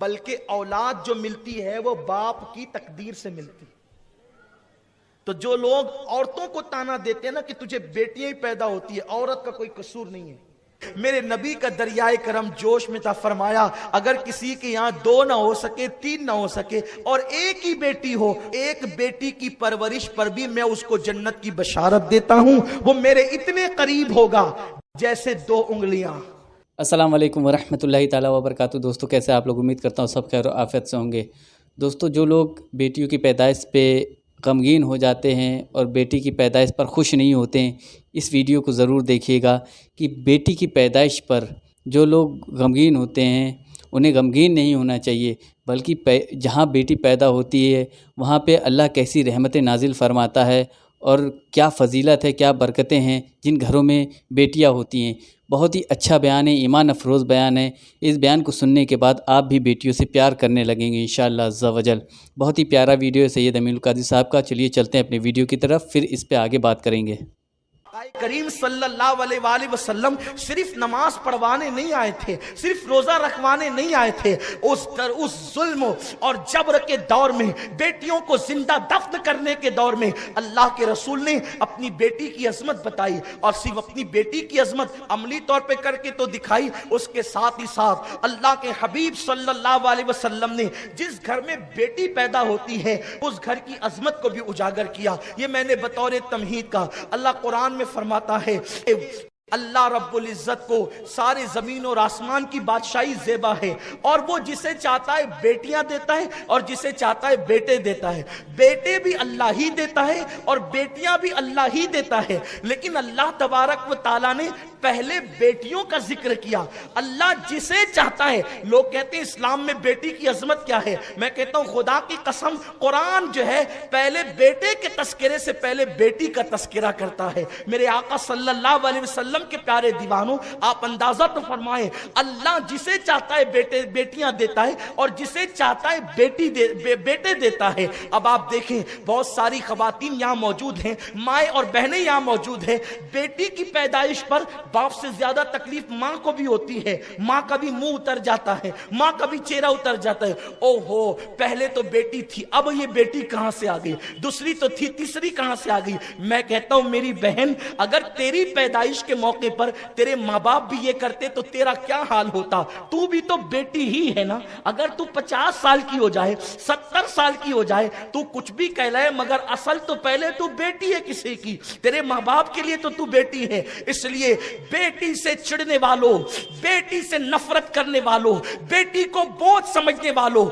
بلکہ اولاد جو ملتی ہے وہ باپ کی تقدیر سے ملتی. تو جو لوگ عورتوں کو تانا دیتے ہیں نا کہ تجھے بیٹیاں ہی پیدا ہوتی ہے، عورت کا کوئی قصور نہیں ہے. میرے نبی کا دریائے کرم جوش میں تھا، فرمایا اگر کسی کے یہاں 2 نہ ہو سکے، 3 نہ ہو سکے اور ایک ہی بیٹی ہو، ایک بیٹی کی پرورش پر بھی میں اس کو جنت کی بشارت دیتا ہوں، وہ میرے اتنے قریب ہوگا جیسے 2 انگلیاں. السلام علیکم ورحمۃ اللہ تعالیٰ وبرکاتہ. دوستو کیسے آپ لوگ؟ امید کرتا ہوں سب خیر و عافیت سے ہوں گے. دوستو جو لوگ بیٹیوں کی پیدائش پہ غمگین ہو جاتے ہیں اور بیٹی کی پیدائش پر خوش نہیں ہوتے ہیں، اس ویڈیو کو ضرور دیکھیے گا کہ بیٹی کی پیدائش پر جو لوگ غمگین ہوتے ہیں انہیں غمگین نہیں ہونا چاہیے، بلکہ جہاں بیٹی پیدا ہوتی ہے وہاں پہ اللہ کیسی رحمتیں نازل فرماتا ہے اور کیا فضیلت ہے، کیا برکتیں ہیں جن گھروں میں بیٹیاں ہوتی ہیں. بہت ہی اچھا بیان ہے، ایمان افروز بیان ہے. اس بیان کو سننے کے بعد آپ بھی بیٹیوں سے پیار کرنے لگیں گے انشاءاللہ عز و جل. بہت ہی پیارا ویڈیو ہے سید امین القادری صاحب کا. چلیے چلتے ہیں اپنے ویڈیو کی طرف، پھر اس پہ آگے بات کریں گے. کریم صلی اللہ علیہ وآلہ وسلم صرف نماز پڑھوانے نہیں آئے تھے، صرف روزہ رکھوانے نہیں آئے تھے. اس ظلم اور جبر کے دور میں، بیٹیوں کو زندہ دفن کرنے کے دور میں اللہ کے رسول نے اپنی بیٹی کی عظمت بتائی، اور صرف اپنی بیٹی کی عظمت عملی طور پہ کر کے تو دکھائی، اس کے ساتھ ہی ساتھ اللہ کے حبیب صلی اللہ علیہ وسلم نے جس گھر میں بیٹی پیدا ہوتی ہے اس گھر کی عظمت کو بھی اجاگر کیا. یہ میں نے بطور تمہید کا. اللہ قرآن میں فرماتا ہے اللہ رب العزت کو سارے زمین اور آسمان کی بادشاہی زیبا ہے، اور وہ جسے چاہتا ہے بیٹیاں دیتا ہے اور جسے چاہتا ہے بیٹے دیتا ہے. بیٹے بھی اللہ ہی دیتا ہے اور بیٹیاں بھی اللہ ہی دیتا ہے، لیکن اللہ تبارک و تعالیٰ نے پہلے بیٹیوں کا ذکر کیا. اللہ جسے چاہتا ہے. لوگ کہتے ہیں اسلام میں بیٹی کی عظمت کیا ہے؟ میں کہتا ہوں خدا کی قسم، قرآن جو ہے پہلے بیٹے کے تذکرے سے پہلے بیٹی کا تذکرہ کرتا ہے. میرے آقا صلی اللہ علیہ وسلم کے پیارے دیوانوں، آپ اندازہ تو فرمائیں، اللہ جسے چاہتا ہے بیٹیاں دیتا ہے اور جسے چاہتا ہے بیٹے دیتا ہے. اب آپ دیکھیں بہت ساری خواتین یہاں موجود ہیں، مائیں اور بہنیں یہاں موجود ہیں. بیٹی کی پیدائش پر باپ سے زیادہ تکلیف ماں کو بھی ہوتی ہے. ماں کا بھی منہ اتر جاتا ہے، ماں کا بھی چہرہ اتر جاتا ہے. او ہو، پہلے تو بیٹی تھی، اب یہ بیٹی کہاں سے آ گئی؟ دوسری تو تھی، تیسری کہاں سے آ گئی؟ میں کہتا ہوں میری بہن، اگر تیری پیدائش کے موقع پر تیرے ماں باپ بھی یہ کرتے تو تیرا کیا حال ہوتا؟ تو بھی تو بیٹی ہی ہے نا. اگر تو 50 سال کی ہو جائے، 70 سال کی ہو جائے، تو کچھ بھی کہلائے، مگر اصل تو پہلے تو بیٹی ہے کسی کی. تیرے ماں باپ کے لیے تو بیٹی ہے. اس لیے بیٹی سے چڑھنے والوں، بیٹی سے نفرت کرنے والوں، بیٹی کو بوجھ سمجھنے والوں،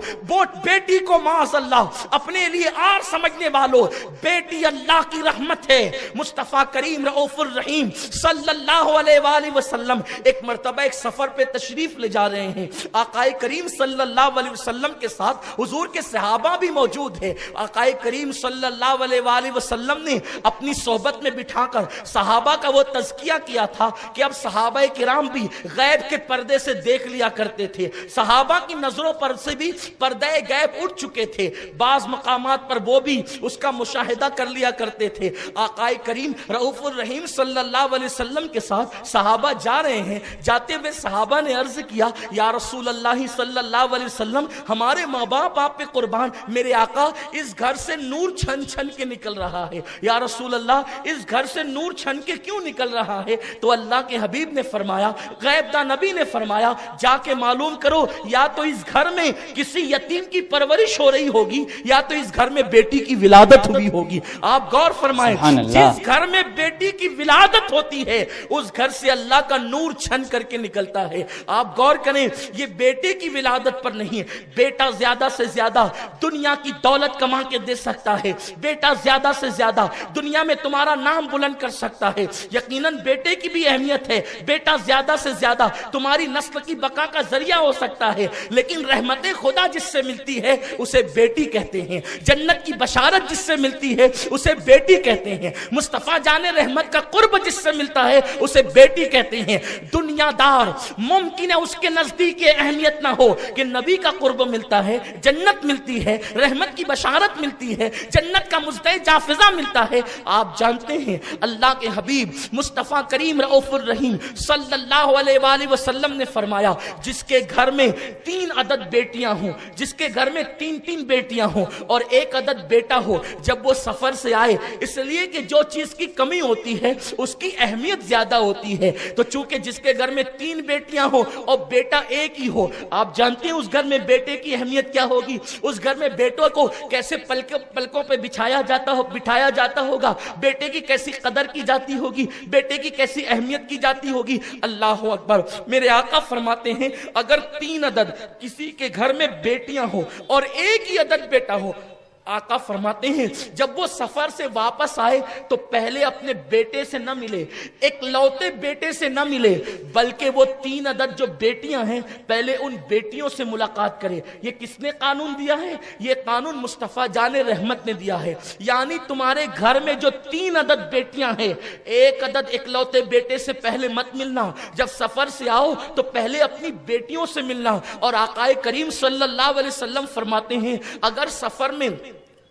بیٹی کو معاذ اللہ اپنے لیے آر سمجھنے والوں، بیٹی اللہ کی رحمت ہے. مصطفیٰ کریم رؤوف الرحیم صلی اللہ علیہ وآلہ وسلم ایک مرتبہ ایک سفر پہ تشریف لے جا رہے ہیں. آقا کریم صلی اللہ علیہ وسلم کے ساتھ حضور کے صحابہ بھی موجود ہیں. آقا کریم صلی اللہ علیہ وآلہ وسلم نے اپنی صحبت میں بٹھا کر صحابہ کا وہ تزکیہ کیا تھا کہ اب صحابہ کرام بھی غیب کے پردے سے دیکھ لیا کرتے تھے. صحابہ کی نظروں پر سے بھی پردے غیب اٹھ چکے تھے، بعض مقامات پر وہ بھی اس کا مشاہدہ کر لیا کرتے تھے. آقا کریم رؤوف الرحیم صلی اللہ علیہ وسلم کے ساتھ صحابہ جا رہے ہیں. جاتے ہوئے صحابہ نے عرض کیا، یا رسول اللہ صلی اللہ علیہ وسلم، ہمارے ماں باپ آپ پہ قربان، میرے آقا اس گھر سے نور چھن چھن کے نکل رہا ہے. یا رسول اللہ اس گھر سے نور چھن کے کیوں نکل رہا ہے؟ تو اللہ کے حبیب نے فرمایا، غیب داں نبی نے فرمایا، جا کے معلوم کرو، یا تو اس گھر میں کسی یتیم کی پرورش ہو رہی ہوگی یا تو اس گھر میں بیٹی کی ولادت ہوئی ہوگی. آپ غور فرمائیں، جس گھر میں بیٹی کی ولادت ہوتی ہے اس گھر سے اللہ کا نور چھن کر کے نکلتا ہے. آپ غور کریں، یہ بیٹے کی ولادت پر نہیں ہے. بیٹا زیادہ سے زیادہ دنیا کی دولت کما کے دے سکتا ہے، بیٹا زیادہ سے زیادہ دنیا میں تمہارا نام بلند کر سکتا ہے. یقیناً بیٹے کی بھی اہمیت ہے. بیٹا زیادہ سے زیادہ تمہاری نسل کی بقا کا ذریعہ ہو سکتا ہے، لیکن رحمت خدا جس سے ملتی ہے اسے بیٹی کہتے ہیں. جنت کی بشارت جس سے ملتی ہے اسے بیٹی کہتے ہیں. مصطفیٰ جان رحمت کا قرب جس سے ملتا ہے उसे बेटी कहते हैं। दुनियादार मुमकिन है उसके नजदीक ये अहमियत ना हो कि नबी का कुर्ब मिलता है, जन्नत मिलती है, रहमत की बशारत मिलती है, जन्नत का मुज़्दे जाफिजा मिलता है। आप जानते हैं अल्लाह के हबीब मुस्तफ़ा करीम रऊफुर रहीम सल्लल्लाहु अलैहि वसल्लम ने फरमाया, जिसके घर में 3 अदद बेटियां हों, जिसके घर में 3 बेटियां हों और 1 अदद बेटा हो, जब वो सफर से आए, इसलिए कि जो चीज की कमी होती है उसकी अहमियत ज्यादा होती है, तो चूंकि जिसके घर में 3 बेटियां हो और बेटा 1 ही हो, आप जानते हैं उस घर में बेटे की अहमियत क्या होगी। उस घर में बेटों को कैसे पलकों पे बिठाया जाता होगा, बेटे की कैसी कदर की जाती होगी, बेटे की कैसी अहमियत की जाती होगी। अल्लाह अकबर। मेरे आका फरमाते हैं अगर 3 अदद किसी के घर में बेटियां हो और 1 ही अदद बेटा हो, आका फरमाते हैं जब वो सफर से वापस आए तो पहले अपने बेटे से न मिले, एक लौते बेटे से न मिले, बल्कि वो 3 अदद जो बेटियां हैं पहले उन बेटियों से मुलाकात करे। ये किसने कानून दिया है? ये कानून मुस्तफ़ा जाने रहमत ने दिया है। यानी तुम्हारे घर में जो 3 अदद बेटियां हैं, 1 अदद इकलौते बेटे से पहले मत मिलना, जब सफर से आओ तो पहले अपनी बेटियों से मिलना। और आकाए करीम सल्लल्लाहु अलैहि वसल्लम फरमाते हैं अगर सफर में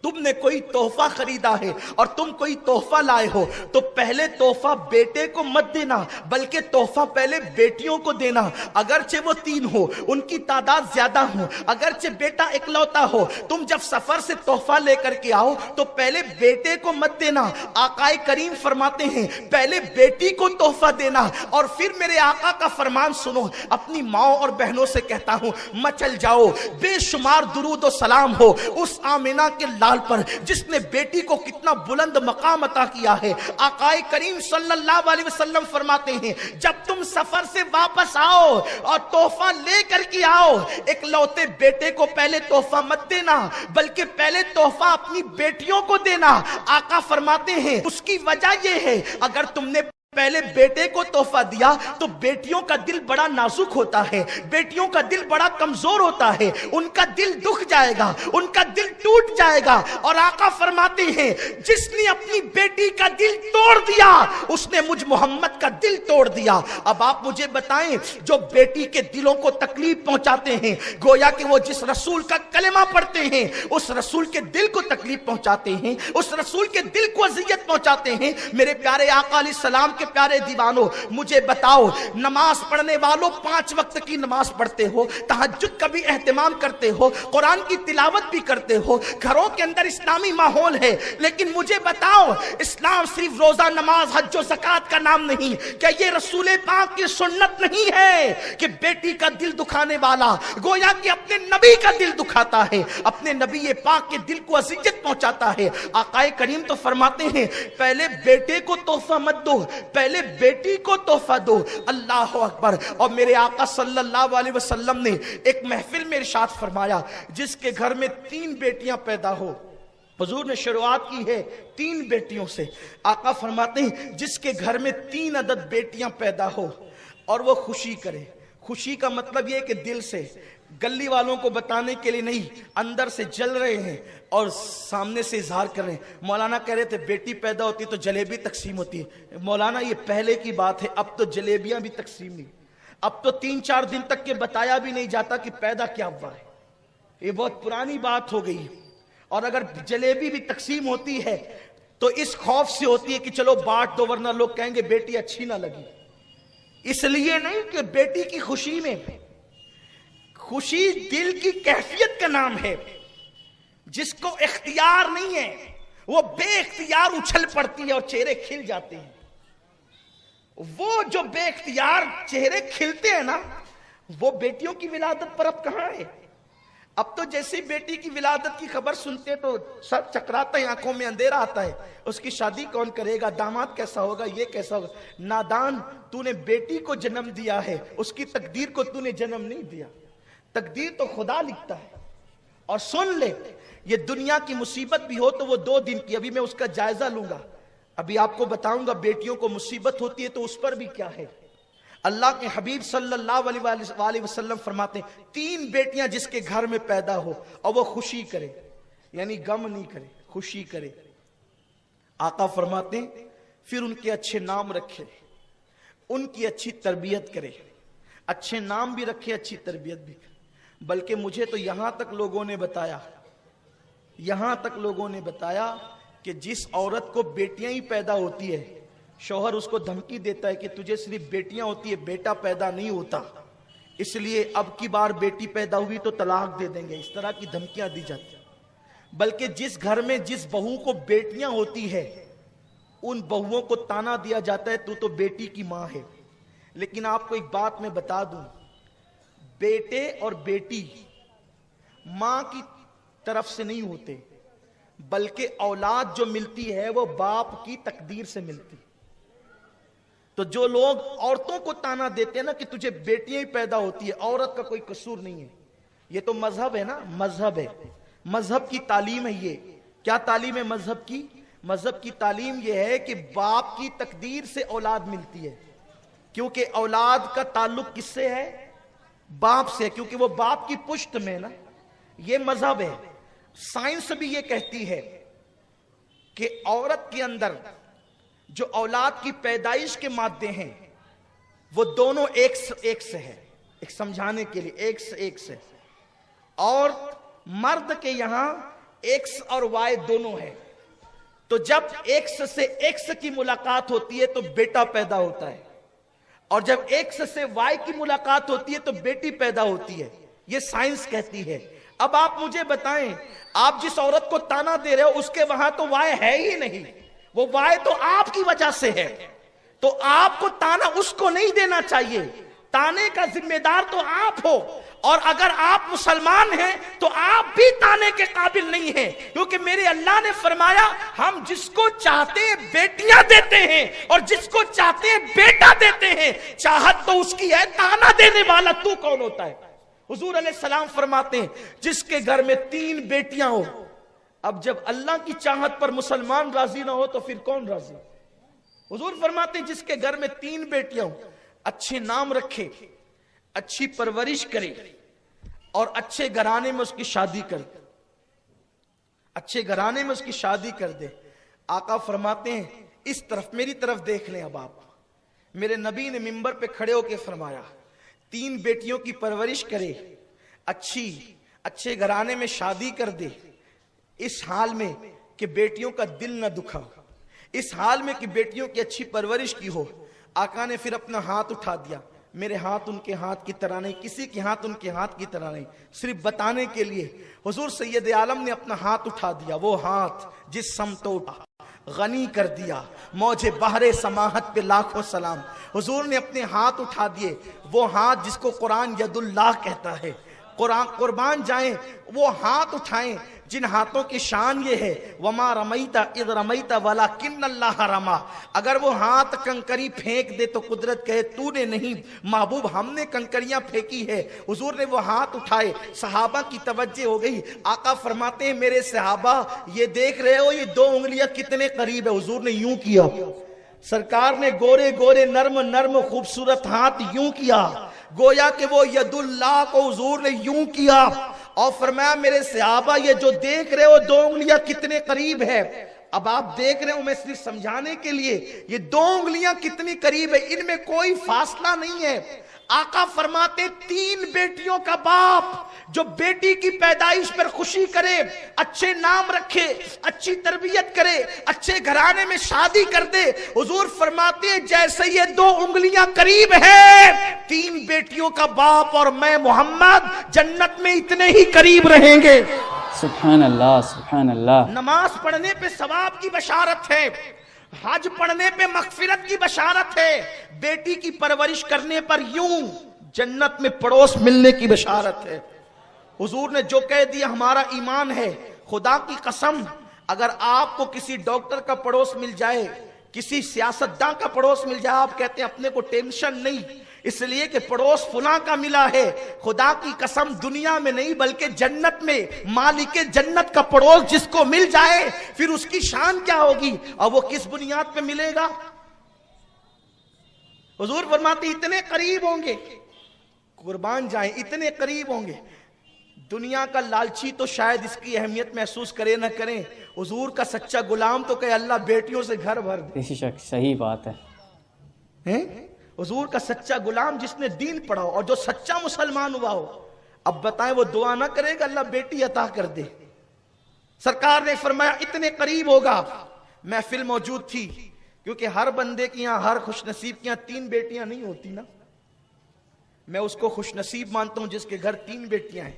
तुमने कोई तोहफा खरीदा है और तुम कोई तोहफा लाए हो तो पहले तोहफा बेटे को मत देना, बल्कि तोहफा पहले बेटियों को देना। अगरचे वो 3 हो, उनकी तादाद ज्यादा हो, अगरचे बेटा इकलौता हो, तुम जब सफर से तोहफा लेकर के आओ तो पहले बेटे को मत देना। आकाए करीम फरमाते हैं पहले बेटी को तोहफा देना। और फिर मेरे आका का फरमान सुनो, अपनी माओ और बहनों से कहता हूं मचल जाओ, बेशुमार दुरूद और सलाम हो उस आमिना के पर जिसने बेटी को कितना बुलंद मकाम अता किया है। आकाए करीम सल्लल्लाहु अलैहि वसल्लम फरमाते हैं जब तुम सफर से वापस आओ और तोहफा लेकर के आओ, एक लौते बेटे को पहले तोहफा मत देना, बल्कि पहले तोहफा अपनी बेटियों को देना। आका फरमाते हैं उसकी वजह यह है अगर तुमने पहले बेटे को तोहफा दिया तो बेटियों का दिल बड़ा नाजुक होता है, बेटियों का दिल बड़ा कमजोर होता है, उनका दिल दुख जाएगा, उनका दिल टूट जाएगा। और आका फरमाते हैं जिसने अपनी बेटी का दिल तोड़ दिया उसने मुझ मोहम्मद का दिल तोड़ दिया। अब आप मुझे बताएं जो बेटी के दिलों को तकलीफ पहुंचाते हैं, गोया कि वो जिस रसूल का कलेमा पढ़ते हैं उस रसूल के दिल को तकलीफ पहुंचाते हैं, उस रसूल के दिल को अजियत पहुंचाते हैं। मेरे प्यारे आका अलैहिस्सलाम के प्यारे दीवानों, मुझे बताओ नमाज पढ़ने वालों 5 वक्त की नमाज पढ़ते हो, तहज्जुद का भी एहतमाम करते हो, कुरान की तिलावत भी करते हो, घरों के अंदर इस्लामी माहौल है, लेकिन मुझे बताओ इस्लाम सिर्फ रोजा नमाज हज और ज़कात का नाम नहीं, क्या ये रसूल पाक की सुन्नत नहीं है कि बेटी का दिल दुखाने वाला गोया कि अपने नबी का दिल दुखाता है, अपने नबी पाक के दिल को अज़ियत पहुंचाता है। आकाए करीम तो फरमाते हैं पहले बेटे को तोहफा मत दो, पहले बेटी को तोहफा दो। अल्लाह अकबर। और मेरे आका सल्लल्लाहु अलैहि वसल्लम ने एक महफिल में इरशाद फरमाया जिसके घर में 3 बेटियां पैदा हो, हुजूर ने शुरुआत की है 3 बेटियों से। आका फरमाते हैं जिसके घर में 3 अदद बेटियां पैदा हो और वो खुशी करे। खुशी का मतलब ये कि दिल से, गली वालों को बताने के लिए नहीं, अंदर से जल रहे हैं और सामने से इजहार कर रहे हैं। मौलाना कह रहे थे बेटी पैदा होती तो जलेबी तकसीम होती है। मौलाना ये पहले की बात है, अब तो जलेबियां भी तकसीम नहीं, अब तो 3-4 दिन तक के बताया भी नहीं जाता कि पैदा क्या हुआ है। ये बहुत पुरानी बात हो गई। और अगर जलेबी भी तकसीम होती है तो इस खौफ से होती है कि चलो बांट दो वरना लोग कहेंगे बेटी अच्छी ना लगी। इसलिए नहीं कि बेटी की खुशी में, खुशी दिल की कैफियत का नाम है। जिसको इख्तियार नहीं है वो बेइख्तियार उछल पड़ती है और चेहरे खिल जाते हैं। वो जो बेइख्तियार चेहरे खिलते हैं ना, वो बेटियों की विलादत पर अब कहां है। अब तो जैसी बेटी की विलादत की खबर सुनते तो सर चकराता है, आंखों में अंधेरा आता है। उसकी शादी कौन करेगा, दामाद कैसा होगा, ये कैसा होगा। नादान, तूने बेटी को जन्म दिया है, उसकी तकदीर को तूने जन्म नहीं दिया। तकदीर तो खुदा लिखता है। और सुन ले, ये दुनिया की मुसीबत भी हो तो वो 2 दिन की, अभी मैं उसका जायजा लूंगा, अभी आपको बताऊंगा बेटियों को मुसीबत होती है तो उस पर भी क्या है। अल्लाह के हबीब सल्लल्लाहु अलैहि वसल्लम फरमाते हैं 3 बेटियां जिसके घर में पैदा हो और वो खुशी करे, यानी गम नहीं करे, खुशी करे। आका फरमाते हैं फिर उनके अच्छे नाम रखे, ان کی اچھی تربیت کرے، اچھے نام بھی رکھے، اچھی تربیت بھی کرے۔ بلکہ مجھے تو یہاں تک لوگوں نے بتایا کہ جس عورت کو بیٹیاں ہی پیدا ہوتی ہے، شوہر اس کو دھمکی دیتا ہے کہ تجھے صرف بیٹیاں ہوتی ہے، بیٹا پیدا نہیں ہوتا، اس لیے اب کی بار بیٹی پیدا ہوئی تو طلاق دے دیں گے، اس طرح کی دھمکیاں دی جاتی ہیں۔ بلکہ جس گھر میں جس بہو کو بیٹیاں ہوتی ہے، ان بہوؤں کو تانا دیا جاتا ہے تو بیٹی کی ماں ہے۔ لیکن آپ کو ایک بات میں بتا دوں، بیٹے اور بیٹی ماں کی طرف سے نہیں ہوتے، بلکہ اولاد جو ملتی ہے وہ باپ کی تقدیر سے ملتی۔ تو جو لوگ عورتوں کو تانا دیتے ہیں نا کہ تجھے بیٹیاں ہی پیدا ہوتی ہے، عورت کا کوئی قصور نہیں ہے، یہ تو مذہب ہے نا، مذہب ہے، مذہب کی تعلیم ہے۔ یہ کیا تعلیم ہے مذہب کی؟ مذہب کی تعلیم یہ ہے کہ باپ کی تقدیر سے اولاد ملتی ہے، کیونکہ اولاد کا تعلق کس سے ہے؟ باپ سے، کیونکہ وہ باپ کی پشت میں نا۔ یہ مذہب ہے۔ سائنس بھی یہ کہتی ہے کہ عورت کے اندر جو اولاد کی پیدائش کے مادے ہیں وہ دونوں ایک سے ہے، ایک سمجھانے کے لیے ایک سے، اور مرد کے یہاں ایکس اور وائی دونوں ہے۔ تو جب ایکس سے ایکس کی ملاقات ہوتی ہے تو بیٹا پیدا ہوتا ہے، اور جب ایکس سے وائی کی ملاقات ہوتی ہے تو بیٹی پیدا ہوتی ہے۔ یہ سائنس کہتی ہے۔ اب آپ مجھے بتائیں، آپ جس عورت کو تانا دے رہے ہو اس کے وہاں تو وائی ہے ہی نہیں، وہ وائی تو آپ کی وجہ سے ہے، تو آپ کو تانا اس کو نہیں دینا چاہیے، تانے کا ذمہ دار تو آپ ہو۔ اور اگر آپ مسلمان ہیں تو آپ بھی تانے کے قابل نہیں ہیں، کیونکہ میرے اللہ نے فرمایا ہم جس کو چاہتے ہیں بیٹیاں دیتے ہیں اور جس کو چاہتے ہیں بیٹا دیتے ہیں۔ چاہت تو اس کی ہے، تانا دینے والا تو کون ہوتا ہے؟ حضور علیہ السلام فرماتے ہیں جس کے گھر میں 3 بیٹیاں ہو، اب جب اللہ کی چاہت پر مسلمان راضی نہ ہو تو پھر کون راضی؟ حضور فرماتے ہیں جس کے گھر میں 3 بیٹیاں ہو، اچھے نام رکھے، اچھی پرورش کرے اور اچھے گھرانے میں اس کی شادی کر دے، اچھے گھرانے میں اس کی شادی کر دے۔ آقا فرماتے ہیں اس طرف میری طرف دیکھ لیں۔ اب آپ، میرے نبی نے منبر پہ کھڑے ہو کے فرمایا 3 بیٹیوں کی پرورش کرے، اچھے گھرانے میں شادی کر دے، اس حال میں کہ بیٹیوں کا دل نہ دکھا، اس حال میں کہ بیٹیوں کی اچھی پرورش کی ہو۔ آقا نے پھر اپنا ہاتھ اٹھا دیا، میرے ہاتھ ان کے ہاتھ کی طرح نہیں، کسی کے ہاتھ ان کے ہاتھ کی طرح نہیں، صرف بتانے کے لیے حضور سید عالم نے اپنا ہاتھ اٹھا دیا، وہ ہاتھ جس سمت اٹھا غنی کر دیا، موج بحر سماحت پہ لاکھوں سلام۔ حضور نے اپنے ہاتھ اٹھا دیے، وہ ہاتھ جس کو قرآن ید اللہ کہتا ہے، قربان جائیں وہ ہاتھ اٹھائیں جن ہاتھوں کی شان یہ ہے وما رمیت اذ رمیت ولکن اللہ رما۔ اگر وہ ہاتھ کنکری پھینک دے تو قدرت کہے تو نے نہیں، محبوب ہم نے کنکریاں پھینکی ہے۔ حضور نے وہ ہاتھ اٹھائے، صحابہ کی توجہ ہو گئی۔ آقا فرماتے ہیں میرے صحابہ یہ دیکھ رہے ہو یہ 2 انگلیاں کتنے قریب ہے؟ حضور نے یوں کیا، سرکار نے گورے گورے نرم خوبصورت ہاتھ یوں کیا، گویا کہ وہ ید اللہ کو حضور نے یوں کیا، اور فرمایا میرے صحابہ یہ جو دیکھ رہے ہو 2 انگلیاں کتنے قریب ہے؟ اب آپ دیکھ رہے ہو، میں صرف سمجھانے کے لیے، یہ 2 انگلیاں کتنی قریب ہے، ان میں کوئی فاصلہ نہیں ہے۔ آقا فرماتے 3 بیٹیوں کا باپ جو بیٹی کی پیدائش پر خوشی کرے، اچھے نام رکھے، اچھی تربیت کرے، اچھے گھرانے میں شادی کر دے، حضور فرماتے ہیں جیسے یہ 2 انگلیاں قریب ہے، 3 بیٹیوں کا باپ اور میں محمد جنت میں اتنے ہی قریب رہیں گے۔ سبحان اللہ، سبحان اللہ۔ نماز پڑھنے پہ ثواب کی بشارت ہے، حج پڑھنے پہ مغفرت کی بشارت ہے، بیٹی کی پرورش کرنے پر یوں جنت میں پڑوس ملنے کی بشارت ہے۔ حضور نے جو کہہ دیا ہمارا ایمان ہے۔ خدا کی قسم اگر آپ کو کسی ڈاکٹر کا پڑوس مل جائے، کسی سیاستداں کا پڑوس مل جائے، آپ کہتے ہیں اپنے کو ٹینشن نہیں، اس لیے کہ پڑوس فلاں کا ملا ہے۔ خدا کی قسم دنیا میں نہیں بلکہ جنت میں مالک جنت کا پڑوس جس کو مل جائے پھر اس کی شان کیا ہوگی، اور وہ کس بنیاد پہ ملے گا؟ حضور فرماتے اتنے قریب ہوں گے، قربان جائیں اتنے قریب ہوں گے۔ دنیا کا لالچی تو شاید اس کی اہمیت محسوس کرے نہ کریں، حضور کا سچا غلام تو کہ اللہ بیٹیوں سے گھر بھر دے۔ بے شک صحیح بات ہے۔ हुजूर का सच्चा गुलाम जिसने दीन पढ़ा हो और जो सच्चा मुसलमान हुआ हो, अब बताएं वो दुआ ना करेगा अल्लाह बेटी अता कर दे? सरकार ने फरमाया इतने करीब होगा। महफिल मौजूद थी, क्योंकि हर बंदे की यहां, हर खुशनसीब की यहां 3 बेटियां नहीं होती ना। मैं उसको खुशनसीब मानता हूं जिसके घर 3 बेटियां हैं।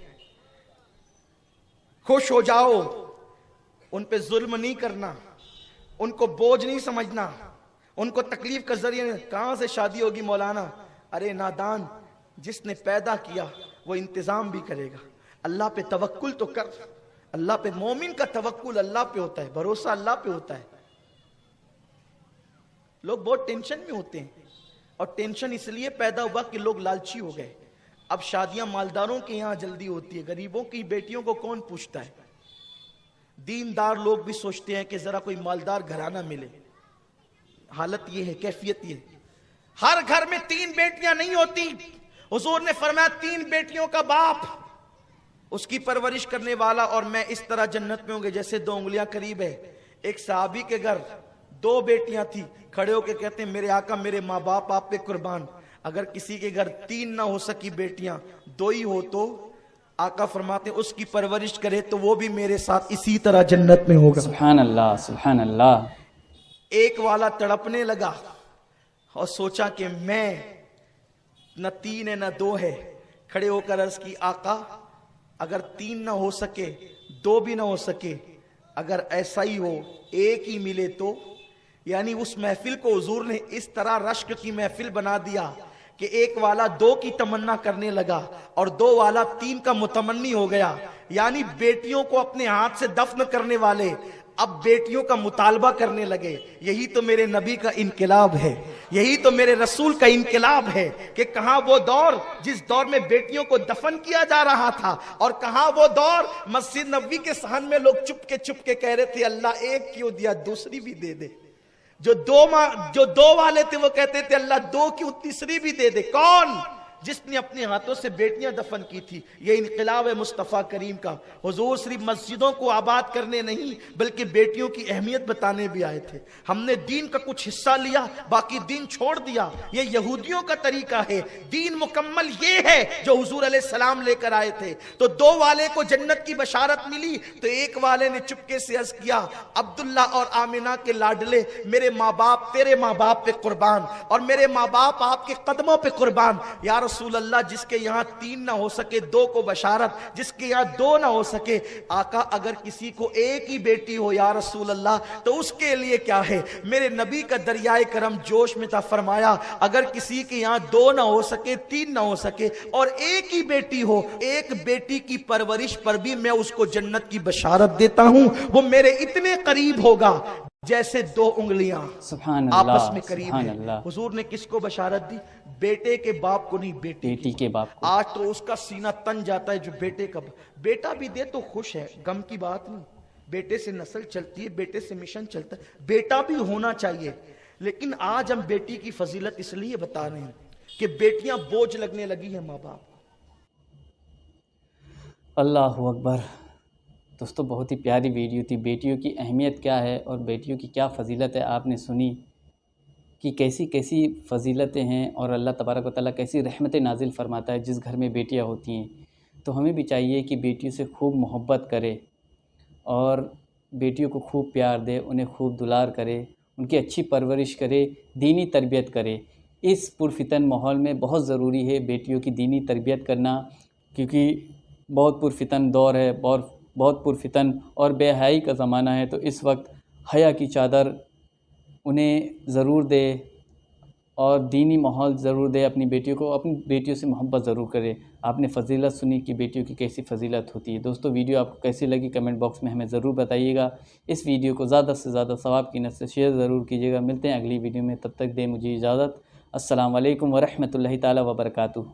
खुश हो जाओ, उन पे जुल्म नहीं करना, उनको बोझ नहीं समझना, उनको तकलीफ का जरिए। कहां से शादी होगी मौलाना? अरे नादान, जिसने पैदा किया वो इंतजाम भी करेगा। अल्लाह पे तवक्कुल तो कर। अल्लाह पे, मोमिन का तवक्कुल अल्लाह पे होता है, भरोसा अल्लाह पे होता है। लोग बहुत टेंशन में होते हैं, और टेंशन इसलिए पैदा हुआ कि लोग लालची हो गए। अब शादियां मालदारों के यहां जल्दी होती है, गरीबों की बेटियों को कौन पूछता है? दीनदार लोग भी सोचते हैं कि जरा कोई मालदार घराना मिले। हालत ये है, कैफियत ये। हर घर में 3 बेटियां नहीं होती। हुजूर ने फरमाया 3 बेटियों का बाप, उसकी परवरिश करने वाला और मैं इस तरह जन्नत में होंगे जैसे 2 उंगलियां करीब है। एक सहाबी के घर 2 बेटियां थी, खड़े होकर कहते हैं मेरे आका, मेरे माँ बाप आप पे कुर्बान। अगर किसी के घर 3 ना हो सकी बेटियां, 2 ही हो, तो आका फरमाते उसकी परवरिश करे तो वो भी मेरे साथ इसी तरह जन्नत में होगा। सुभान अल्लाह, सुभान अल्लाह। एक वाला तड़पने लगा और सोचा कि मैं न 3 है न 2 है। खड़े होकर अर्ज की आका, अगर 3 ना हो सके, 2 भी ना हो सके, अगर ऐसा ही हो 1 ही मिले तो। यानी उस महफिल को हुजूर ने इस तरह रश्क की महफिल बना दिया कि एक वाला 2 की तमन्ना करने लगा और 2 वाला 3 का मुतमन्नी हो गया। यानी बेटियों को अपने हाथ से दफन करने वाले अब बेटियों का मुतालबा करने लगे। यही तो मेरे नबी का इनकलाब है, यही तो मेरे रसूल का इनकलाब है कि कहां वो दौर जिस दौर में बेटियों को दफन किया जा रहा था, और कहां वो दौर मस्जिद नबी के सहन में लोग चुपके कह रहे थे अल्लाह 1 क्यों दिया, दूसरी भी दे दे। जो 2 वाले थे वो कहते थे अल्लाह 2 क्यों, तीसरी भी दे दे। कौन? जिसने अपने हाथों से बेटियां दफन की थी। ये इनकलाब है मुस्तफ़ा करीम का। हुजूर सिर्फ मस्जिदों को आबाद करने नहीं बल्कि बेटियों की अहमियत बताने भी आए थे। हमने दीन का कुछ हिस्सा लिया, बाकी दीन छोड़ दिया। ये यहूदियों का तरीका है। दीन मुकम्मल ये है जो हुजूर अलैहि सलाम लेकर आए थे। तो 2 वाले को जन्नत की बशारत मिली तो एक वाले ने चुपके से अर्ज किया अब्दुल्ला और आमिना के लाडले, मेरे माँ बाप तेरे माँ बाप पे कुर्बान और मेरे माँ बाप आपके कदमों पे कुर्बान। यार रसूल अल्लाह, जिसके यहाँ 3 ना हो सके 2 को बशारत, जिसके यहाँ 2 ना हो सके आका, अगर किसी को 1 ही बेटी हो या रसूल अल्लाह तो उसके लिए क्या है? मेरे नबी का दरियाए करम जोश में था, फरमाया अगर किसी के यहाँ 2 ना हो सके 3 ना हो सके और 1 ही बेटी हो, 1 बेटी की परवरिश पर भी मैं उसको जन्नत की बशारत देता हूं। वो मेरे इतने करीब होगा जैसे 2 उंगलियां आपस में करीब है। हुजूर ने किसको बशारत दी? बेटे के बाप को नहीं, बेटी के बाप को। आज तो उसका सीना तन जाता है जो बेटे का बेटा भी दे तो खुश है, गम की बात नहीं। बेटे से नस्ल चलती है, बेटे से मिशन चलता है, बेटा भी होना चाहिए। लेकिन आज हम बेटी की फजीलत इसलिए बता रहे हैं कि बेटियां बोझ लगने लगी है माँ बाप। अल्लाहु अकबर। दोस्तों, बहुत ही प्यारी वीडियो थी। बेटियों की अहमियत क्या है और बेटियों की क्या फ़जीलत है, आपने सुनी कि कैसी कैसी फ़जीलतें हैं और अल्लाह तबारक व तआला कैसी रहमतें नाजिल फरमाता है जिस घर में बेटियां होती हैं। तो हमें भी चाहिए कि बेटियों से खूब मोहब्बत करे और बेटियों को खूब प्यार दे, उन्हें खूब दुलार करे, उनकी अच्छी परवरिश करे, दीनी तरबियत करे। इस पुरफितन माहौल में बहुत ज़रूरी है बेटियों की दीनी तरबियत करना, क्योंकि बहुत पुरफितन दौर है, बहुत पुरफितन और बेहयाई का ज़माना है। तो इस वक्त हया की चादर उन्हें ज़रूर दे और दीनी माहौल ज़रूर दे अपनी बेटियों को, अपनी बेटियों से मोहब्बत ज़रूर करे। आपने फ़जीलत सुनी कि बेटियों की कैसी फ़जीलत होती है। दोस्तों, वीडियो आपको कैसी लगी कमेंट बॉक्स में हमें ज़रूर बताइएगा। इस वीडियो को ज़्यादा से ज़्यादा सवाब की नियत से शेयर ज़रूर कीजिएगा। मिलते हैं अगली वीडियो में, तब तक दे मुझे इजाज़त। अस्सलाम वालेकुम व रहमतुल्लाहि ताला व बरकातुहू।